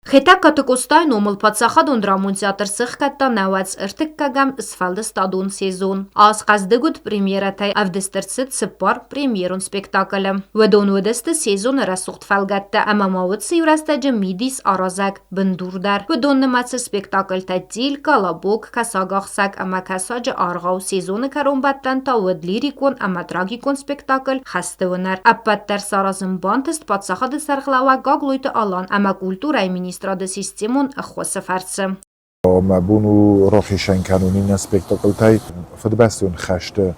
Խետակը տկոստայն ոմլ падդզախադон դրամոն театр սխկատա նաված ըրտկկագամ ըսվալդստադոն сезон. Ас хъъыздыгуд премьерăтը ăвдыстырцыт սպար պրեմիերոն սպեկտակլը. Վդոն ուыдысты сезոնը ռասուղտ ֆալգատտը ամամավıtsı յուրաստաջը միդիս արազակ բնդուրդար. Վդոն նմացը սպեկտակլտը տիլ, կալաբոկ, կասագաղսակ ամակասաջը արղավ сезոնը կարոմբատտան տավըդ լիրիկոն ամատրագիկոն սպեկտակլ խաստывынար. Ապպատտար սարազն բանտըստ паддзахады սարխլава գագլույտը ալան ամակուլտուրայ ministrada sistemon ախոսը ֆարցը. ما بونو روخیشن کنونین سپکتاکلتای فدبستون خشته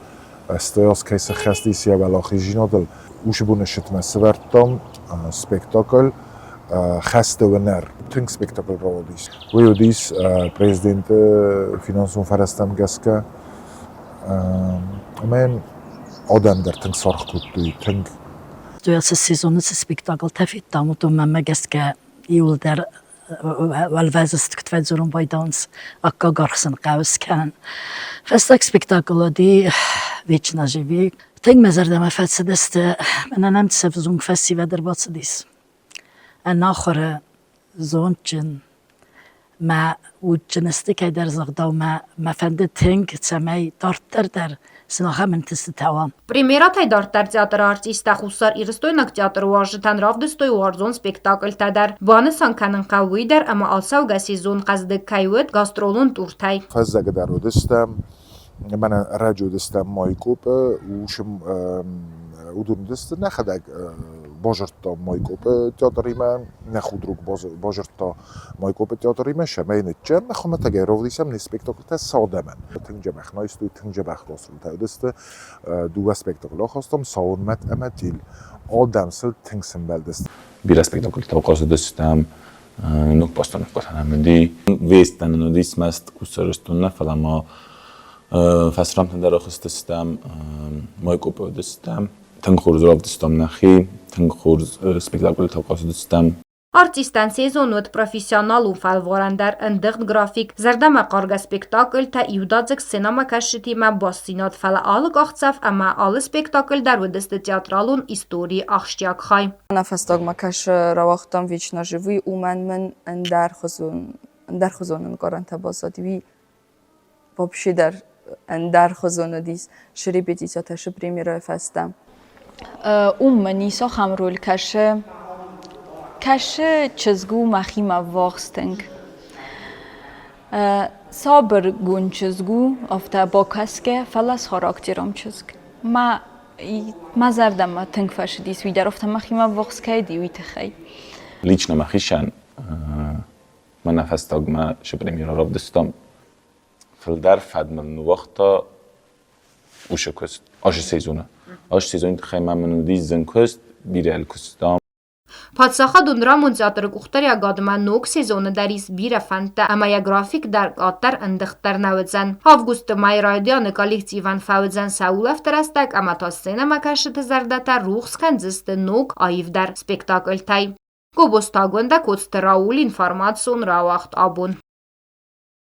استیاس کیس خستی سیا ولاخی جینادل اوش بونشت مسورتام سپکتاکل خسته و نر تنگ سپکتاکل رو دیس ویو دیس پرزیدنت فینانسون فرستم گسکه من آدم در تنگ سرخ کودی تنگ توی سیزون سپکتاکل تفید داموتو من گسکه یولدر والوازست كتفادزورون بايدانس أكا غارخسن قاوس كان فستاك سبكتاكلو دي ويتشنا جيبي تنگ مزردم افادسدست من نمت سفزون فسي ودر باتسديس أنا آخر زونجن ما وجنستی که در زغدا ما فنده تنگ تسمعی دارتر در سناخه من تستوام. پریمیرات های دارتر تئاتر ارتیستە خصوصار ایرستوینک تئاتروارزجытăн равдыстоy وارزون سپکتاکلتە در وانسان کەنын قوی در اما آلساوگا сезон хъъыздыг кайвыд гастролун туртай. хъъздыгдър уыдыстам من رج уыдыстам майкопы ушым удундысты нахадаг божыртта майкопы театрима нахудрук божыртта майкопы театрима шамайныччан нахоматага ровдисам не спектакльтә садамен тынҗа махнайсту тынҗа бахросул уыдысты дуга спектакль хостам саунмат аматил адамсыл тыңсын белдист bir spectacoltău ăвдыстам nu postan qotanamdi vestan nu dismast kusarstuna falama fasramtan darăxыстăstam майкопы uыдыстам тыңхурз ăвдыстам нахи тыңхурз spectacoltău ăвдыстам Արտիստան сезոնուդ պրոֆեսիոնալ ու ֆալվորանդար ընդդղդ գրաֆիկ զարդամա կարգա սպեկտակլ թա իուդաձգ սենամա կաշտի մա բասինատ ֆալա ալը կաղցավ ամա ալը սպեկտակլ դար ուыдысты театралուն истории ախշտյակ խայ. Նավաստագ մակաշ ռավախտան վիչնա ժվի ու mən ընդար խոզոնն կարանտա բասատվի вообще դար ընդար խոզոնը դիս շրիպետիցա թաշը պրեմիերայ ֆաստամ. منیسا خمرول کشه چزگو مخیما واغستنگ صابر گون چزگو افتا با کسکه فلس خاراکترام چزگ ما زردم تنگ فشدیس وی در افتا مخیما واغسکه دیوی تخی Лично махишан ما نفستاگ ما شپرمیرا равдыстам فلدر فدمن وقتا وش کست آش сезона сезон تخی من دیز زن کست بیرل کستام паддзахадон դրամոն театрը կուխտարյա գադման նոկ сезոնը դարիս բիրը ֆանտա ամայա գրաֆիկ դար կատար ընդդղտար նավծան ավգուստը մայ ռադիանը կոլեկտիվան ֆավծան սաուլավ տրաստակ ամատասցենը մակաշտը զարդատա ռուխսքան ձստը նոկ այվդար սպեկտակլ тай Կոբոստագոնդա կոծտը ռաուլ ինֆարմացիոն ռավախտ աբոն